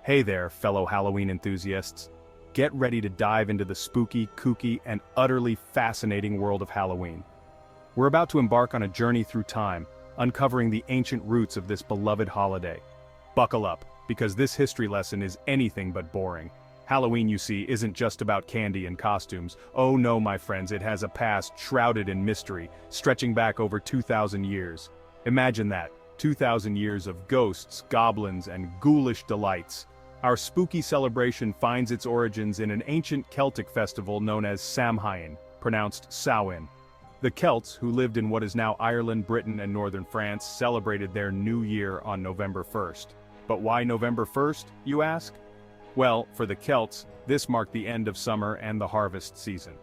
Hey there, fellow Halloween enthusiasts. Get ready to dive into the spooky, kooky, and utterly fascinating world of Halloween. We're about to embark on a journey through time, uncovering the ancient roots of this beloved holiday. Buckle up, because this history lesson is anything but boring. Halloween, you see, isn't just about candy and costumes. Oh no, my friends, it has a past shrouded in mystery, stretching back over 2,000 years. Imagine that, 2,000 years of ghosts, goblins, and ghoulish delights. Our spooky celebration finds its origins in an ancient Celtic festival known as Samhain, pronounced Samhain. The Celts, who lived in what is now Ireland, Britain, and northern France, celebrated their new year on November 1st. But why November 1st, you ask? Well, for the Celts, this marked the end of summer and the harvest season.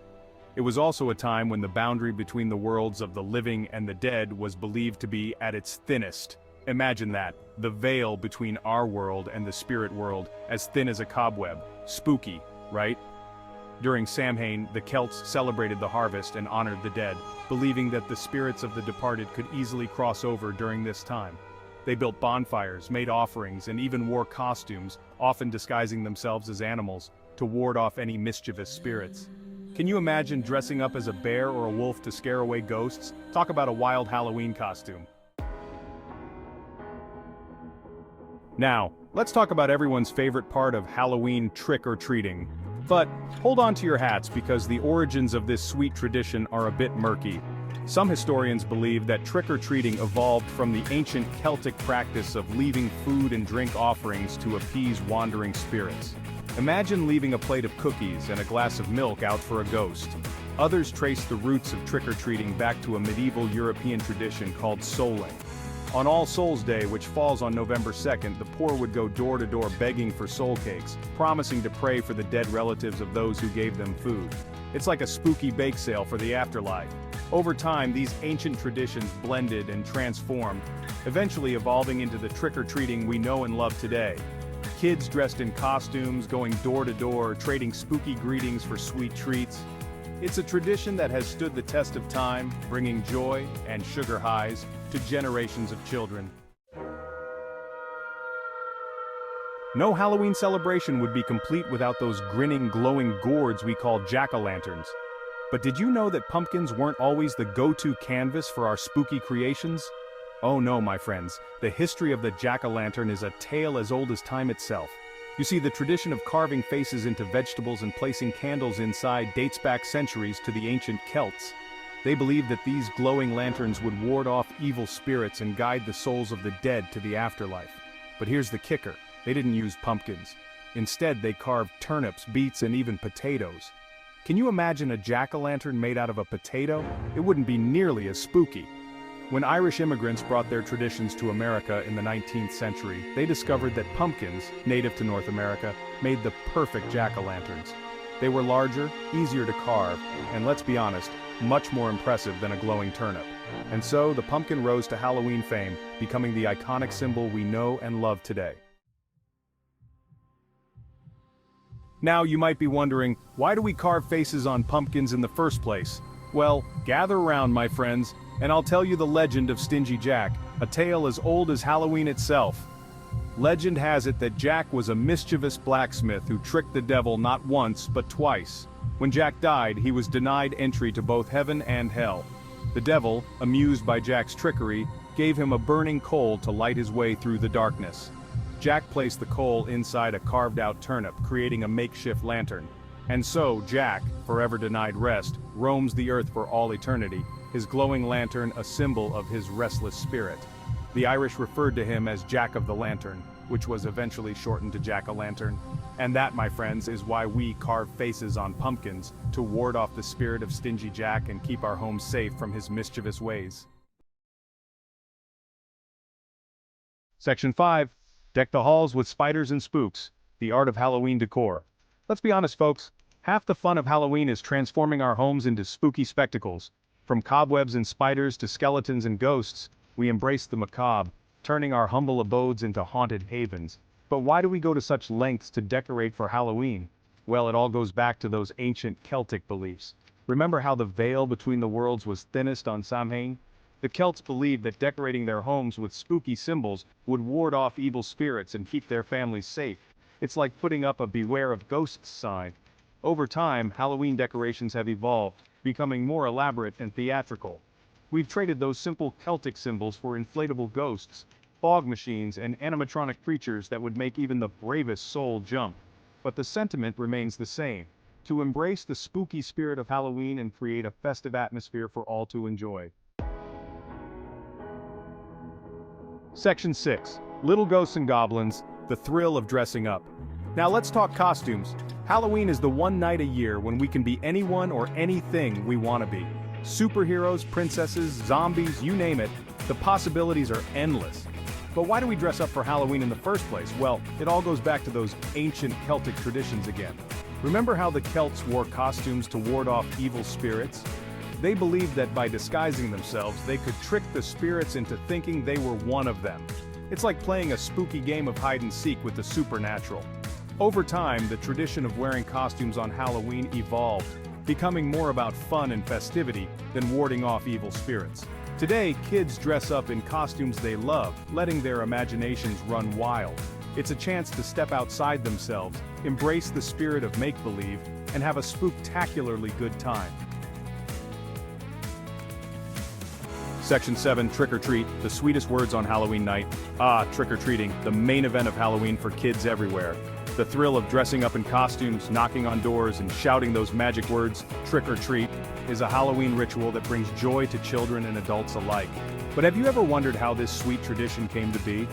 It was also a time when the boundary between the worlds of the living and the dead was believed to be at its thinnest. Imagine that, the veil between our world and the spirit world, as thin as a cobweb. Spooky, right? During Samhain, the Celts celebrated the harvest and honored the dead, believing that the spirits of the departed could easily cross over during this time. They built bonfires, made offerings, and even wore costumes, often disguising themselves as animals, to ward off any mischievous spirits. Can you imagine dressing up as a bear or a wolf to scare away ghosts? Talk about a wild Halloween costume. Now, let's talk about everyone's favorite part of Halloween trick-or-treating. But hold on to your hats because the origins of this sweet tradition are a bit murky. Some historians believe that trick-or-treating evolved from the ancient Celtic practice of leaving food and drink offerings to appease wandering spirits. Imagine leaving a plate of cookies and a glass of milk out for a ghost. Others trace the roots of trick-or-treating back to a medieval European tradition called souling. On All Souls' Day, which falls on November 2nd, the poor would go door to door begging for soul cakes, promising to pray for the dead relatives of those who gave them food. It's like a spooky bake sale for the afterlife. Over time, these ancient traditions blended and transformed, eventually evolving into the trick-or-treating we know and love today. Kids dressed in costumes, going door to door, trading spooky greetings for sweet treats. It's a tradition that has stood the test of time, bringing joy and sugar highs to generations of children. No Halloween celebration would be complete without those grinning, glowing gourds we call jack-o'-lanterns. But did you know that pumpkins weren't always the go-to canvas for our spooky creations? Oh no, my friends, the history of the jack-o'-lantern is a tale as old as time itself. You see, the tradition of carving faces into vegetables and placing candles inside dates back centuries to the ancient Celts. They believed that these glowing lanterns would ward off evil spirits and guide the souls of the dead to the afterlife. But here's the kicker, they didn't use pumpkins. Instead, they carved turnips, beets, and even potatoes. Can you imagine a jack-o'-lantern made out of a potato? It wouldn't be nearly as spooky. When Irish immigrants brought their traditions to America in the 19th century, they discovered that pumpkins, native to North America, made the perfect jack-o'-lanterns. They were larger, easier to carve, and let's be honest, much more impressive than a glowing turnip. And so, the pumpkin rose to Halloween fame, becoming the iconic symbol we know and love today. Now, you might be wondering, why do we carve faces on pumpkins in the first place? Well, gather around, my friends, and I'll tell you the legend of Stingy Jack, a tale as old as Halloween itself. Legend has it that Jack was a mischievous blacksmith who tricked the devil not once but twice. When Jack died, he was denied entry to both heaven and hell. The devil, amused by Jack's trickery, gave him a burning coal to light his way through the darkness. Jack placed the coal inside a carved-out turnip, creating a makeshift lantern. And so, Jack, forever denied rest, roams the earth for all eternity, his glowing lantern a symbol of his restless spirit. The Irish referred to him as Jack of the Lantern, which was eventually shortened to jack-o'-lantern. And that, my friends, is why we carve faces on pumpkins, to ward off the spirit of Stingy Jack and keep our homes safe from his mischievous ways. Section 5. Deck the halls with spiders and spooks, the art of Halloween decor. Let's be honest, folks, half the fun of Halloween is transforming our homes into spooky spectacles. From cobwebs and spiders to skeletons and ghosts, we embrace the macabre, turning our humble abodes into haunted havens. But why do we go to such lengths to decorate for Halloween? Well, it all goes back to those ancient Celtic beliefs. Remember how the veil between the worlds was thinnest on Samhain? The Celts believed that decorating their homes with spooky symbols would ward off evil spirits and keep their families safe. It's like putting up a "Beware of Ghosts" sign. Over time, Halloween decorations have evolved, becoming more elaborate and theatrical. We've traded those simple Celtic symbols for inflatable ghosts, fog machines, and animatronic creatures that would make even the bravest soul jump. But the sentiment remains the same: to embrace the spooky spirit of Halloween and create a festive atmosphere for all to enjoy. Section 6. Little Ghosts and Goblins, the thrill of dressing up. Now let's talk costumes. Halloween is the one night a year when we can be anyone or anything we want to be. Superheroes, princesses, zombies, you name it, the possibilities are endless. But why do we dress up for Halloween in the first place? Well, it all goes back to those ancient Celtic traditions again. Remember how the Celts wore costumes to ward off evil spirits? They believed that by disguising themselves, they could trick the spirits into thinking they were one of them. It's like playing a spooky game of hide and seek with the supernatural. Over time, the tradition of wearing costumes on Halloween evolved, becoming more about fun and festivity than warding off evil spirits. Today, kids dress up in costumes they love, letting their imaginations run wild. It's a chance to step outside themselves, embrace the spirit of make-believe, and have a spooktacularly good time. Section 7. Trick or Treat, the sweetest words on Halloween night. Ah, trick-or-treating, the main event of Halloween for kids everywhere. The thrill of dressing up in costumes, knocking on doors, and shouting those magic words, trick or treat, is a Halloween ritual that brings joy to children and adults alike. But have you ever wondered how this sweet tradition came to be?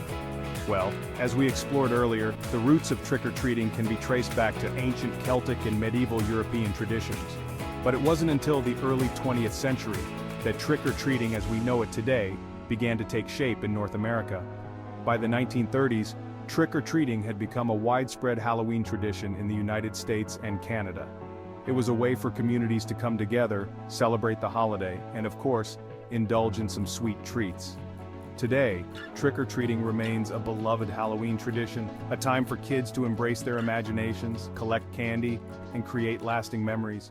Well, as we explored earlier, the roots of trick-or-treating can be traced back to ancient Celtic and medieval European traditions. But it wasn't until the early 20th century that trick-or-treating as we know it today began to take shape in North America. By the 1930s, trick-or-treating had become a widespread Halloween tradition in the United States and Canada. It was a way for communities to come together, celebrate the holiday, and of course, indulge in some sweet treats. Today, trick-or-treating remains a beloved Halloween tradition, a time for kids to embrace their imaginations, collect candy, and create lasting memories.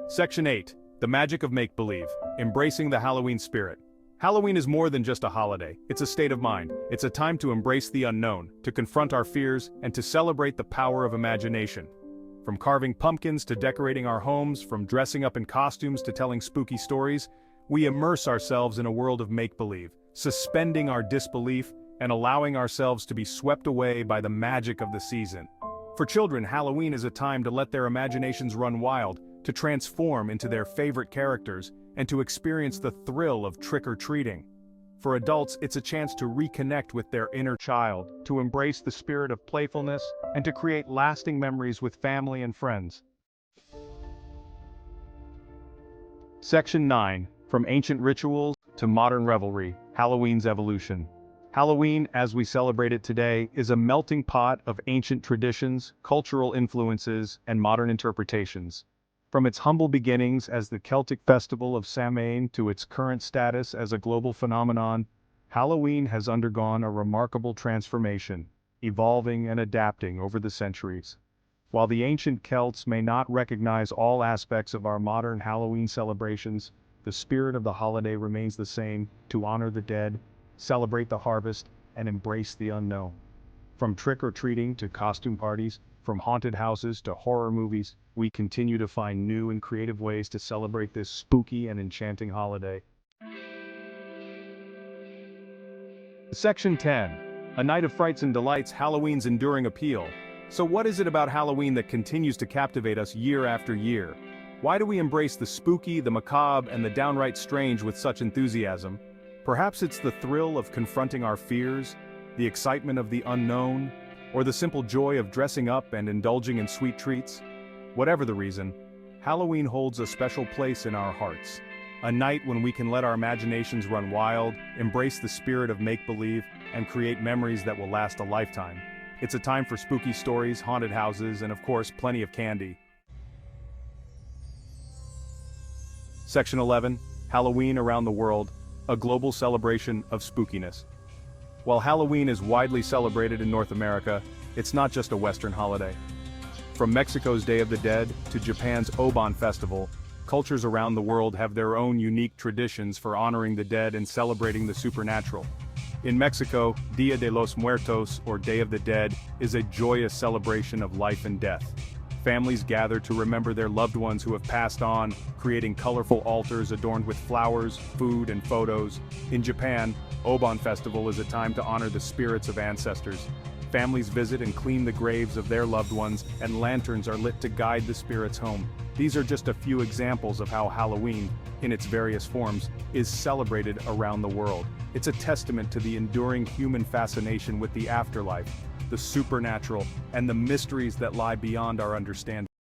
Section 8. The Magic of Make-Believe, Embracing the Halloween Spirit. Halloween is more than just a holiday, it's a state of mind. It's a time to embrace the unknown, to confront our fears, and to celebrate the power of imagination. From carving pumpkins to decorating our homes, from dressing up in costumes to telling spooky stories, we immerse ourselves in a world of make-believe, suspending our disbelief and allowing ourselves to be swept away by the magic of the season. For children, Halloween is a time to let their imaginations run wild, to transform into their favorite characters, and to experience the thrill of trick-or-treating. For adults, it's a chance to reconnect with their inner child, to embrace the spirit of playfulness, and to create lasting memories with family and friends. Section 9. From Ancient Rituals to Modern Revelry, Halloween's Evolution. Halloween, as we celebrate it today, is a melting pot of ancient traditions, cultural influences, and modern interpretations. From its humble beginnings as the Celtic festival of Samhain to its current status as a global phenomenon, Halloween has undergone a remarkable transformation, evolving and adapting over the centuries. While the ancient Celts may not recognize all aspects of our modern Halloween celebrations, the spirit of the holiday remains the same: to honor the dead, celebrate the harvest, and embrace the unknown. From trick-or-treating to costume parties, from haunted houses to horror movies, we continue to find new and creative ways to celebrate this spooky and enchanting holiday. Section 10. A Night of Frights and Delights, Halloween's Enduring Appeal. So what is it about Halloween that continues to captivate us year after year? Why do we embrace the spooky, the macabre, and the downright strange with such enthusiasm? Perhaps it's the thrill of confronting our fears, the excitement of the unknown, or the simple joy of dressing up and indulging in sweet treats? Whatever the reason, Halloween holds a special place in our hearts. A night when we can let our imaginations run wild, embrace the spirit of make-believe, and create memories that will last a lifetime. It's a time for spooky stories, haunted houses, and of course, plenty of candy. Section 11. Halloween Around the World, a global celebration of spookiness. While Halloween is widely celebrated in North America, it's not just a Western holiday. From Mexico's Day of the Dead to Japan's Obon Festival, cultures around the world have their own unique traditions for honoring the dead and celebrating the supernatural. In Mexico, Dia de los Muertos, or Day of the Dead, is a joyous celebration of life and death. Families gather to remember their loved ones who have passed on, creating colorful altars adorned with flowers, food, and photos. In Japan, Obon Festival is a time to honor the spirits of ancestors. Families visit and clean the graves of their loved ones, and lanterns are lit to guide the spirits home. These are just a few examples of how Halloween, in its various forms, is celebrated around the world. It's a testament to the enduring human fascination with the afterlife, the supernatural, and the mysteries that lie beyond our understanding.